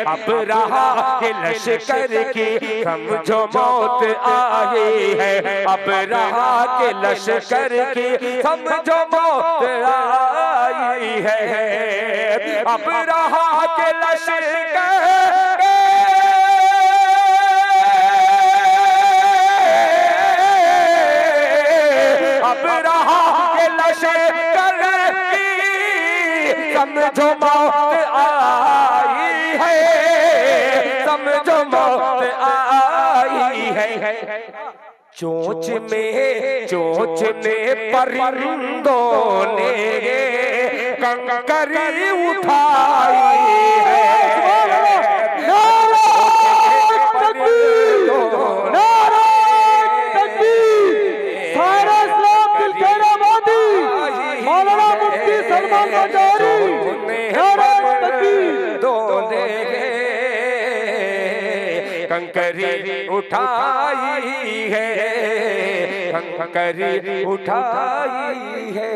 अब रहा के लश्कर की समझो मौत आई है, अब रहा के लश्कर की समझो मौत आई है, अब रहा के लश्कर अब रहा के लश्कर की समझो मौत आई है, समझो मौत आई है। चोंच में परिंदों ने कंकरी उठाई है, कंकरी उठाई है, कंकरी उठाई है।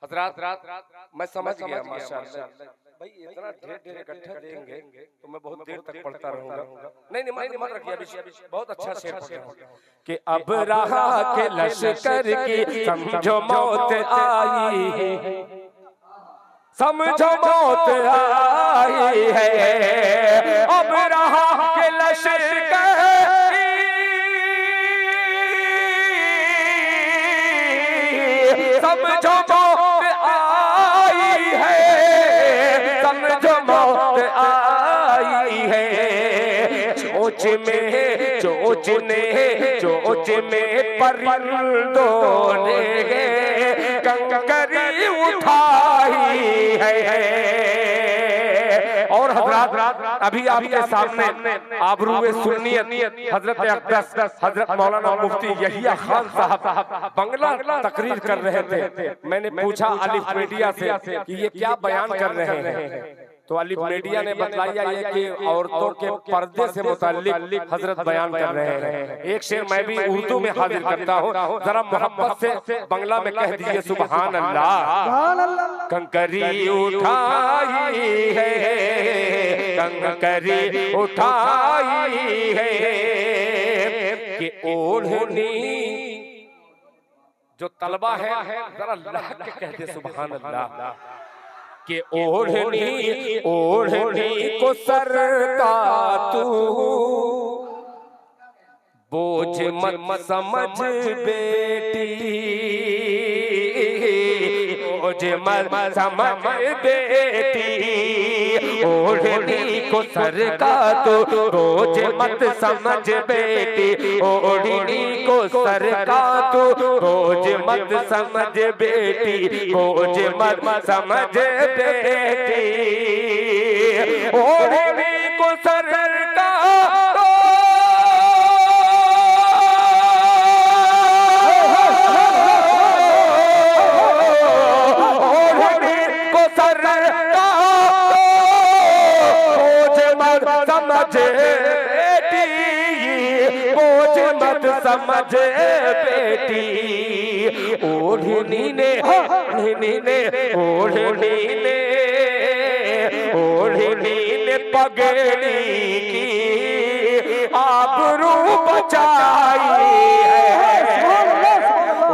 हज़रात मैं समझ गया माशाअल्लाह भाई, इतना ढेर इकट्ठे देंगे तो मैं बहुत देर तक पढ़ता रहूंगा। नहीं मत रखिए, अभी बहुत अच्छा शेर पढ़ रहा हूं कि अब रहा के लश्कर की समझो मौत आई है, समझो मौत आई है, अब रहा के लश्कर समझो मौत आई है, समझो मौत आई है। चोंच में परिंदों ने कंकरी उठाई है। और हज़रात अभी आपके सामने आबरूए सुन्नियत हजरत अक़दस हजरत मौलाना मुफ्ती यहिया खान साहब बंगला तकरीर कर रहे थे। मैंने पूछा अलिफ मीडिया से कि ये क्या बयान कर रहे हैं, तो अलिफ मीडिया ने बताया ये कि औरतों के पर्दे से मुताल्लिक हजरत बयान कर रहे हैं। एक शेर मैं भी उर्दू में हाजिर करता हूँ, जरा मोहब्बत से बंगला में कह दीजिए सुभान अल्लाह। कंकरी उठाई है, कंकरी उठाई है कि ओढ़नी जो तलबा है जरा लह के कहते सुभान अल्लाह कि ओढ़नी को सरता तू बोझ मत समझ बेटी, बोझ मत समझ बेटी, ओढ़नी को सरका तू बोझ मत समझ बेटी, ओढ़नी को सरका तू बोझ मत समझ बेटी, बोझ मत समझ बेटी, ओढ़नी को सरका समझ बेटी, ओढ़नी ने पगड़ी की आबरू बचाई है,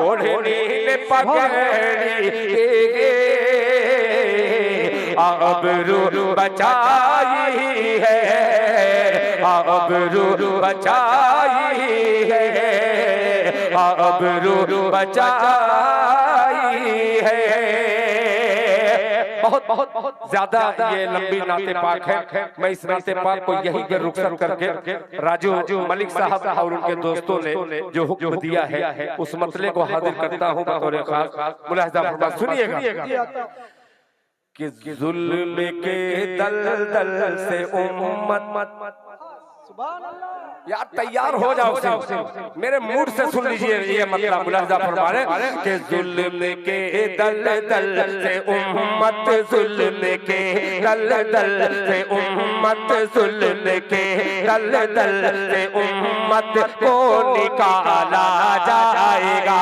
ओढ़नी ने पगड़ी की आबरू बचाई है, आबरू बचाई है, आबरू बचाई है। बहुत ज्यादा ये लंबी नाते पाक है। मैं इस नाते पाक को यहीं पे रुखसत करके राजू मलिक साहब और उनके दोस्तों ने जो हुक्म दिया है उस मसले को हाजिर करता हूँ बतौर खास। मुलाहिज़ा फरमा सुनिएगा कि जुल्म के दलदल से उम्मत, यार तैयार हो जाओ मेरे मूड से सुन लीजिए ये मतलब मुलाहिज़ा फरमा रहे कि जुल्म के दलदल से उम्मत, जुल्म के दलदल से उम्मत, जुल्म के दलदल से उम्मत को निकाला जाएगा,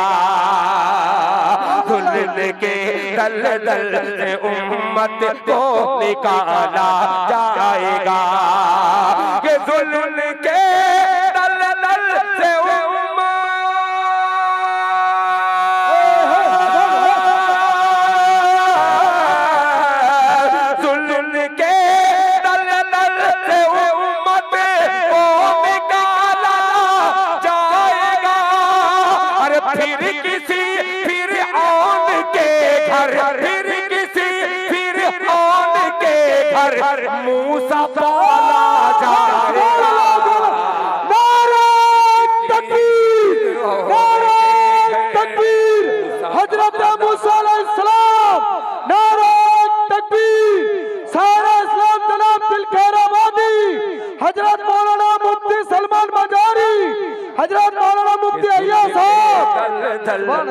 जुल्म के दलदल से उम्मत को निकाला जाएगा, कि जुल्म के दलदल से मूसा पाला जाएगा। नारे तकबीर, नारे तकबीर, हजरत मूसा अलैहिस्सलाम, नारे तकबीर, सारा इस्लाम जनाब दिल खैराबादी, हजरत मौलाना मुफ्ती सलमान मजारी, हजरत मौलाना मुफ्ती अलिया साहब,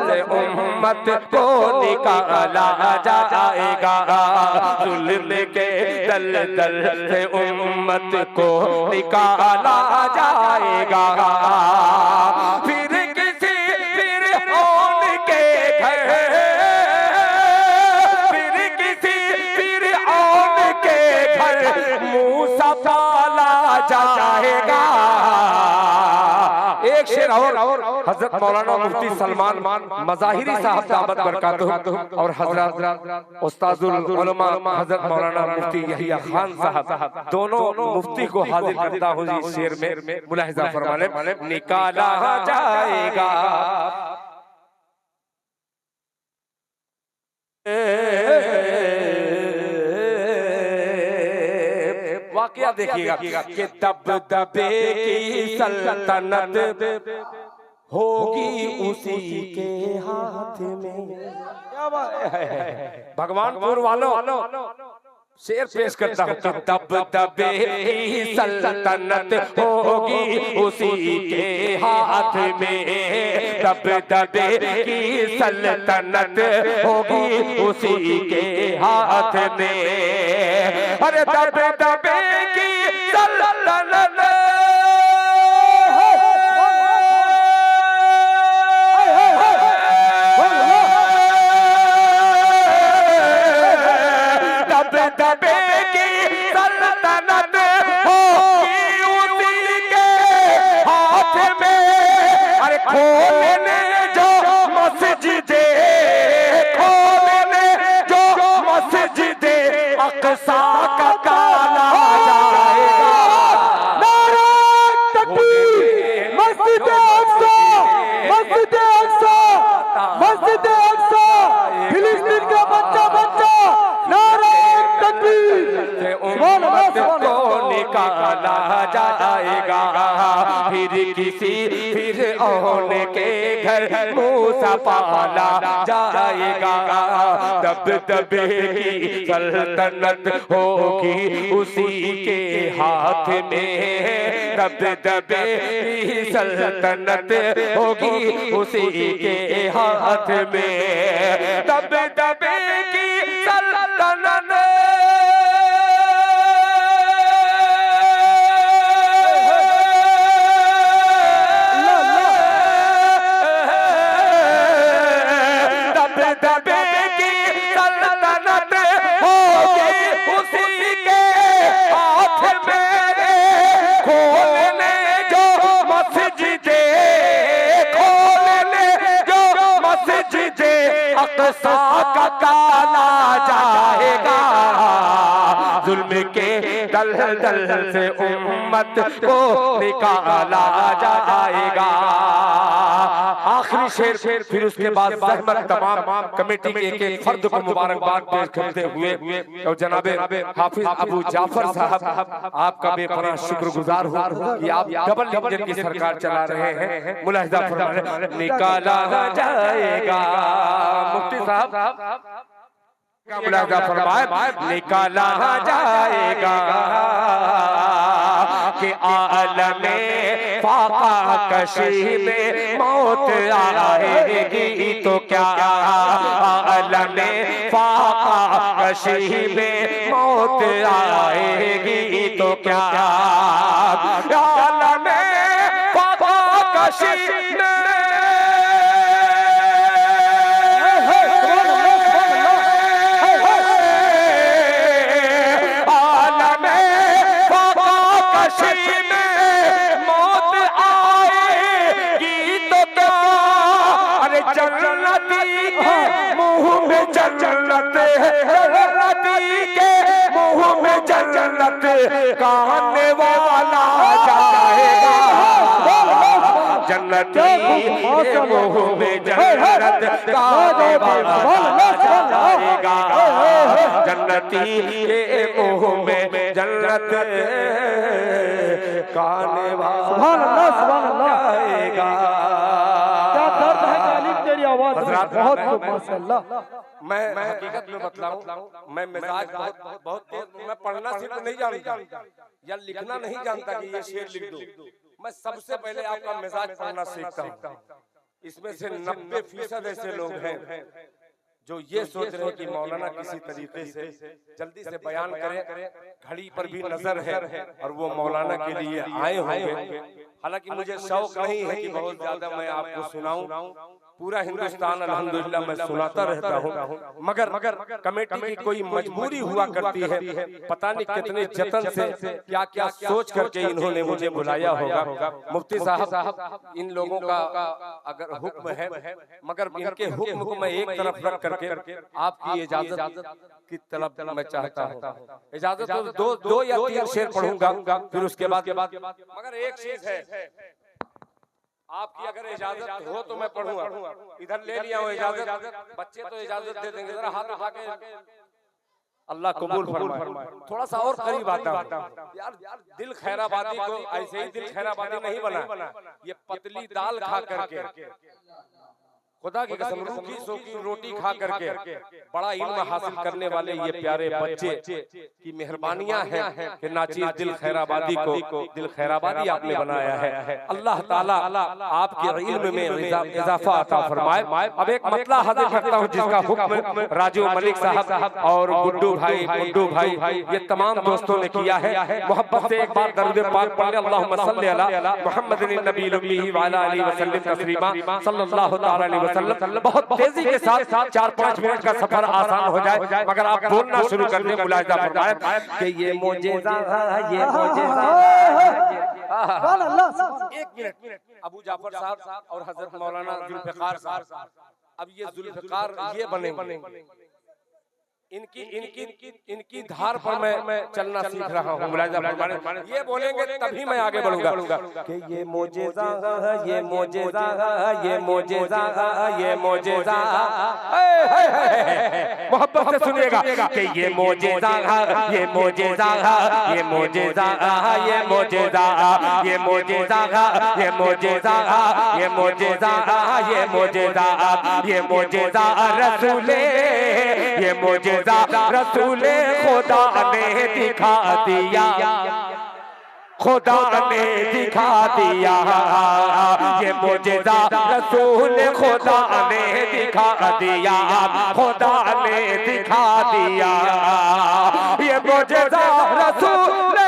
से उम्मत को निकाला जाएगा, जुल्म के दलदल से उम्मत को निकाला जाएगा, फिर किसी फिरऔन के घर, फिर किसी फिरऔन के घर मूसा पाला जाएगा। एक शेर और हजरत मौलाना मुफ्ती सलमान मज़ाहिरी साहब दामत बरकातहू और हजरत उस्ताजुल उलमा हजरत मौलाना मुफ्ती यहिया खान साहब, दोनों मुफ्ती को हाजिर करता हूँ इस शेर में, मुलाहिजा फरमाने, निकाला जाएगा। वाकया देखिएगा कि दबदबे की सल्तनत होगी उसी के हाथ में। क्या बात है, भगवानपुर वालों शेर पेश करता हूँ कि दबदबे की सल्तनत होगी उसी के हाथ में, दबदबे की सल्तनत होगी उसी के हाथ में, अरे दबदबे की सल्तनत दबे की सल्तनत होगी उसी के हाथ में, अरे खोलने जो मस्जिदे, खोलने जो मस्जिदे अक़सा का ताला जाएगा। नारे तकबीर, मस्जिद अक़सा, मस्जिद अक़सा, मस्जिद अक़सा, फिलिस्तीन का बच्चा बच्चा, नारे उम्मत को निकाला जाएगा, फिर किसी फिरऔन के घर मूसा पाला जाएगा, दबदबे की सल्तनत होगी उसी के हाथ में, दबदबे की सल्तनत होगी उसी के हाथ में, दबदबे की सल्तनत दबदबे की सल्तनत होगी उसी के हाथ में, खोलने जो मस्जिदे, खोलने जो मस्जिदे अक़सा का ताला जाएगा, जुल्म के दलदल से उम्मत को निकाला जाएगा। आखिरी शेर, फिर उसके बाद ज़हमत तमाम कमेटी के एक फर्द को मुबारकबाद पेश करते हुए और जनाबे हाफिज अबू जाफर साहब आपका बेपनाह शुक्रगुजार हूँ कि आप डबल इंजन की सरकार चला रहे हैं, मुलाहिजा फरमाएं, निकाला जाएगा। मुफ्ती साहब मुलाहिजा फरमाएं, निकाला जाएगा कि आलमे फाका कशी में मौत आएगी तो क्या, आलमे फाका कशी में मौत आएगी तो क्या, आलमे फाका कशी में जन्नती के मुंह में जन्नत खाने वाला जाएगा, जन्नती के मुंह में जन्नत खाने वाला जाएगा, जन्नती के मुंह में जन्नत खाने वाला जाएगा। क्या दर्द है तालीम तेरी आवाज में, बहुत खूब माशाअल्लाह। मैं हकीकत में बतलाऊं, मैं मिजाज बहुत तेज, मैं पढ़ना सिर्फ नहीं जानता या लिखना नहीं जानता कि ये शेर लिख दूं। मैं सबसे पहले आपका मिजाज पढ़ना सीखता हूँ। इसमें से 90% ऐसे लोग हैं जो ये सोच रहे हैं कि मौलाना किसी तरीके से जल्दी से बयान करें, घड़ी पर भी नजर है और वो मौलाना के लिए आए होंगे। हालांकि मुझे शौक नहीं है कि बहुत ज्यादा मैं आपको सुनाऊं, पूरा हिंदुस्तान अल्हम्दुलिल्लाह मैं सुनाता रहता हूँ, मगर कमेटी की कोई मजबूरी हुआ करती है। पता नहीं कितने जतन से क्या क्या सोच करके इन्होंने मुझे बुलाया होगा। मुफ्ती साहब, इन लोगों का अगर हुक्म है, मगर इनके हुक्म को मैं एक तरफ रख करके आपकी इजाजत की तलब मैं चाहता हूँ। इजाजत तो दो या तीन शेर पढ़ूंगा, फिर उसके बाद मगर एक चीज है, आपकी अगर इजाजत हो तो मैं पढ़ूंगा। इधर ले लिया हूँ इजाजत, बच्चे तो इजाजत दे देंगे, जरा हाथ उठा के अल्लाह कबूल फरमाए। थोड़ा सा और करीब आता यार, दिल खैराबादी को ऐसे ही दिल खैराबादी नहीं बना, ये पतली दाल खा करके, खुदा की कसम रूखी सूखी रोटी खा करके बड़ा इल्म हासिल करने वाले ये प्यारे बच्चे की मेहरबानियां हैं कि नाचीज दिल खैराबादी को दिल खैराबादी आपने बनाया है। अल्लाह ताला आपके इल्म में इजाफा अता फरमाए। अब एक मतला हाजिर करता हूँ जिसका हुक्म राजू मलिक साहब और गुड्डू भाई ये तमाम दोस्तों ने किया है। मोहब्बत से एक बार दरूद पाक पढ़ ले, अल्लाहुम्मा सल्ली अला मुहम्मदिन नबील उम्मी व अला आलिहि वसल्लम तस्लीमा सल्लल्लाहु तआला अलैहि वसल्लम। बहुत तेजी के साथ 4-5 मिनट का सफर आसान हो जाए, मगर आप बोलना शुरू कर दें। मुलाहिजा फरमाएं कि ये मौजिज़ा, ये मौजिज़ा। एक मिनट, अबू जाफर साहब और हजरत मौलाना जुल्फिकार साहब, अब ये जुल्फिकार ये बने, इनकी धार पर मैं चलना सीख रहा हूँ। मुलाहिजा फरमाएं, ये बोलेंगे तभी मैं आगे बढ़ूंगा कि ये मौजिज़ा, ये मौजिज़ा, ये मौजिज़ा, ये मौजिज़ा। मोहब्बत से सुनिएगा कि ये मौजिज़ा, ये मौजिज़ा, ये मौजिज़ा, ये मौजिज़ा, ये मौजिज़ा, ये मौजिज़ा, ये मौजिज़ा, ये मौजिज़ा, ये मौजिज़ा रसूले, ये मौजिज़ा रसूले खुदा ने दिखा दिया, खुदा ने दिखा दिया। ये मौजिज़ा रसूल खुदा ने दिखा दिया, खुदा ने दिखा दिया। ये मौजिज़ा रसूल,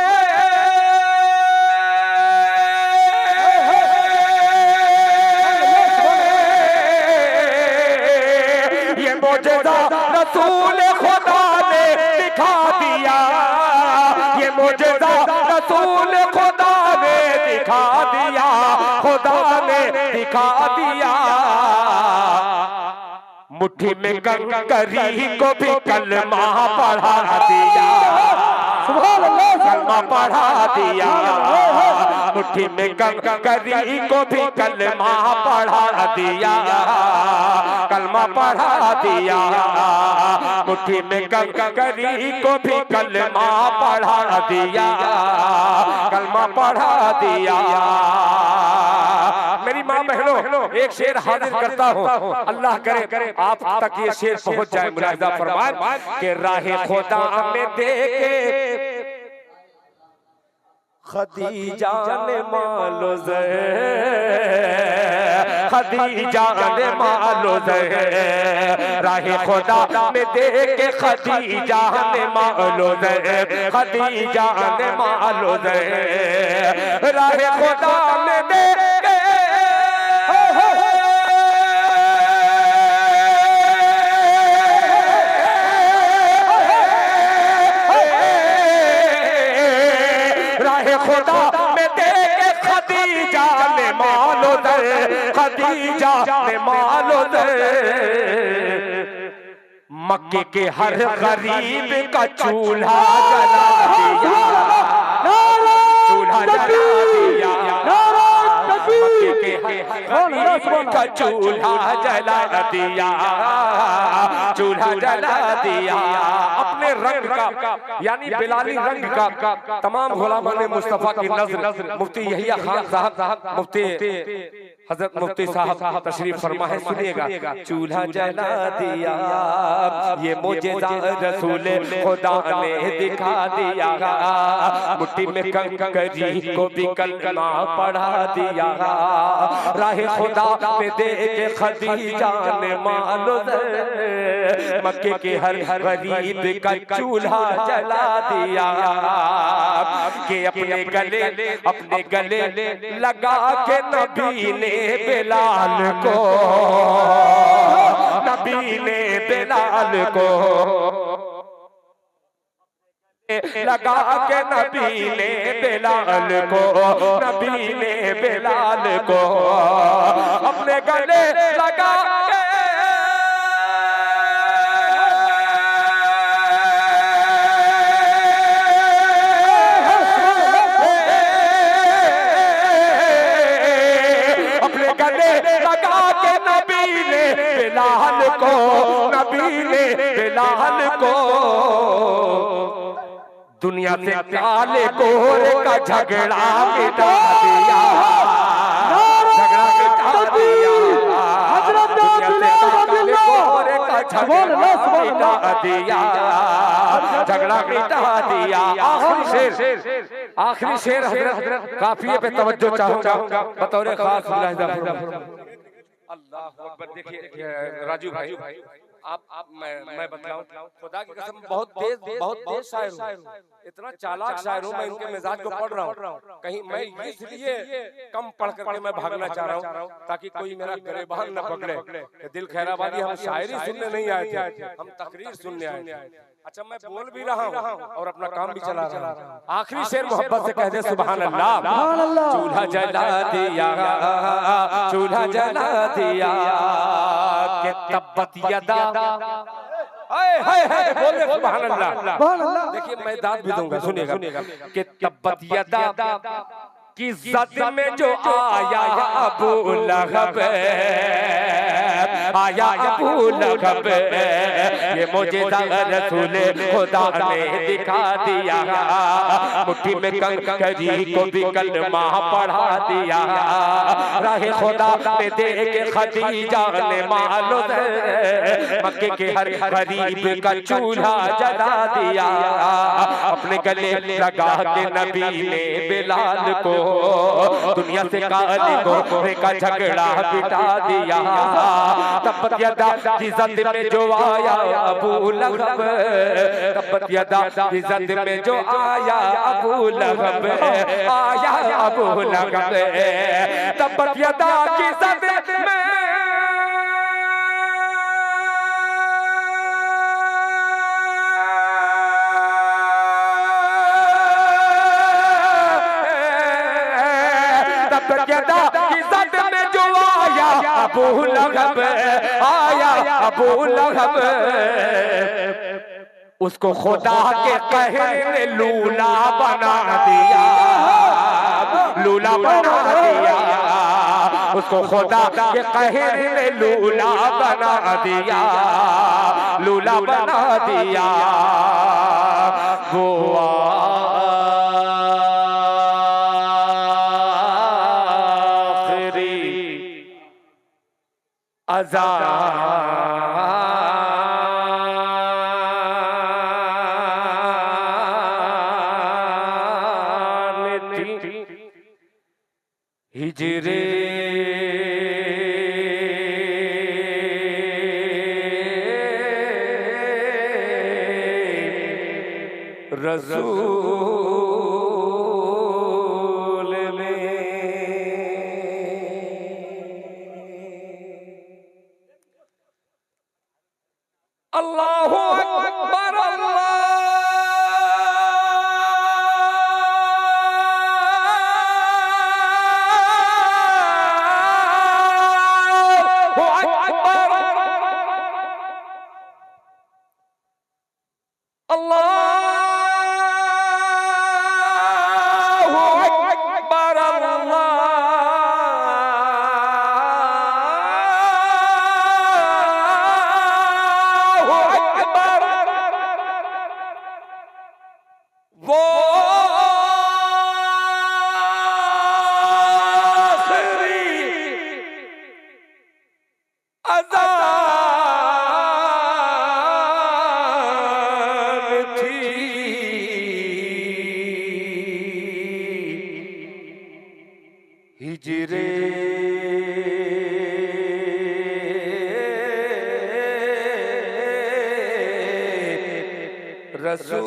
ये मौजिज़ा रसूल खुदा ने दिखा दिया, ये मौजिज़ा रसूल खुदा ने दिखा दिया, खुदा ने दिखा दिया। मुट्ठी में कंकरी को भी कलमा पढ़ा दिया, कलमा पढ़ा दिया। मुट्ठी में कंकरी को भी कलमा पढ़ा दिया, कलमा पढ़ा दिया। मुट्ठी में कंकरी को भी कलमा पढ़ा दिया, कलमा पढ़ा दिया। मेरी माँ बहनों, एक शेर हाजिर करता हूँ, अल्लाह करे आप तक ये शेर पहुँच जाए। मुलाहिजा फरमाएं कि राहे खुदा में देखे खदीजा ने मालो खदीजा ने मालो राहे खुदा में देखे खदीजा ने मालो खदीजा ने मालो राहे खुदा में देखे खुदा में देखे खदीजा ने मालो खदीजा ने मालो मक्के के हर गरीब का चूल्हा जला दिया, चूल्हा जला दिया, मक्के के हर गरीब का चूल्हा जला दिया, चूल्हा जला दिया। अपने रंग का यानी बिलाली रंग का तमाम गुलामा ने मुस्तफा की नज़र मुफ्ती यहिया खान साहब, मुफ्ती हजरत मुफ्ती साहब तशरीफ फरमा है, सुनिएगा। चूल्हा जला दिया, ये मुझेज़ा रसूल खुदा ने दिखा दिया, मुट्ठी में कंकरी को भी कलमा पढ़ा दिया, राहे खुदा में दे के खदीजा ने मालो मक्के के हर गरीब का चूल्हा जला दिया, कि अपने गले लगा के नबी ने बिलाल को, नबी ने बिलाल को लगा के, नबी ने बिलाल को, नबी ने बिलाल को अपने गले लगा के बिलाल को, नबी ने बिलाल को दुनिया से काले गोरे का झगड़ा मिटा दिया, झगड़ा मिटा दिया, दुनिया से काले गोरे का झगड़ा मिटा दिया, झगड़ा मिटा दिया। आखिरी शेर हजरत काफिये पे तवज्जो चाहूंगा बतौर खास। अल्लाह अकबर। देखिए राजू भाई, आप मैं बतलाऊं, खुदा की कसम बहुत तेज शायर हूं, इतना चालाक शायर हूं, मैं इनके मिजाज को पढ़ रहा हूं। कहीं मैं इसलिए कम पढ़ करके मैं भागना चाह रहा हूं ताकि कोई मेरा गिरेबान न पकड़े। दिल खैराबादी हम शायरी सुनने नहीं आए थे, हम तकरीर सुनने आए थे। अच्छा, मैं बोल भी रहा हूँ और अपना काम भी चला रहा हूँ। आखिरी शेर मोहब्बत से कह दे सुभान अल्लाह। चूल्हा जला दिया, चूल्हा जला दिया, के तब्बत यदा, बोल दे सुभान अल्लाह। देखिए मैं दाद भी दूंगा, सुनिएगा। कि तब्बत यदा की ज़द में जो आया अबू लहब, आया अबू लहब, ये मुझेज़ा रसूल खुदा ने दिखा दिया, मुट्ठी में कंकरी को भी कलमा पढ़ा दिया, राहे खुदा में दे के खदीजा ने मालो मक्के के हर गरीब का चूल्हा जला दिया, अपने गले लगा के नबी ने बिलाल को दुनिया से काले गोरे का झगड़ा बिटा दिया, तब्बत यदा की ज़द में जो आया अबू लहब, तब्बत यदा की ज़द में जो आया अबू लहब, आया अबू लहब, तब्बत यदा की ज़द में की ज़द में जो आया अबू लहब, आया अबू लहब, उसको खुदा के कहर ने लूला बना दिया, लूला बना दिया, उसको खुदा के कहर ने लूला बना दिया, लूला बना दिया। वो हिजरे रसूल में अल्लाहु अकबर, अल्लाहु अकबर अल्लाहु अकबर। वो अज़ान थी, हिजरे रसूल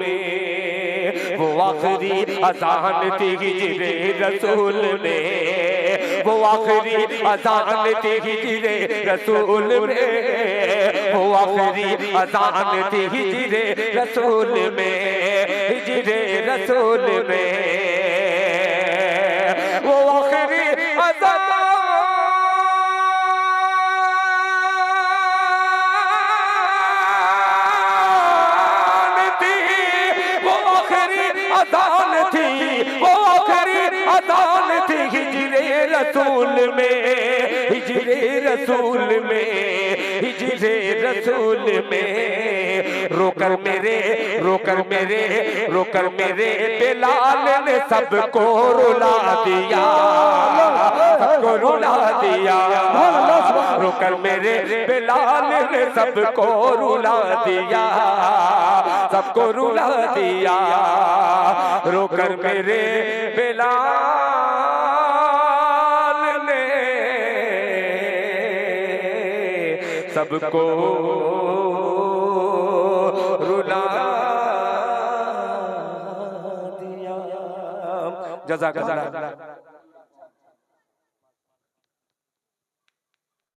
में, वो आखिरी अज़ान थी हिजरे रसूल में, वो आखिरी अज़ान थी हिजरे रसूल में, वो आखिरी अज़ान थी हिजरे रसूल में, हिजरे रसूल में, वो आखिरी अज़ान थी, वो आखिरी अज़ान थी, वो आखिरी अज़ान थी हिजरे रसूल में, हिजरे रसूल में, हिजरे रसूल में। रोकर मेरे बिलाल ने सबको रुला दिया, सबको रुला दिया। रोकर मेरे बिलाल ने सबको रुला दिया, सबको रुला दिया। रोकर मेरे बिलाल ने सबको रुला दिया। जज़ाकल्लाह।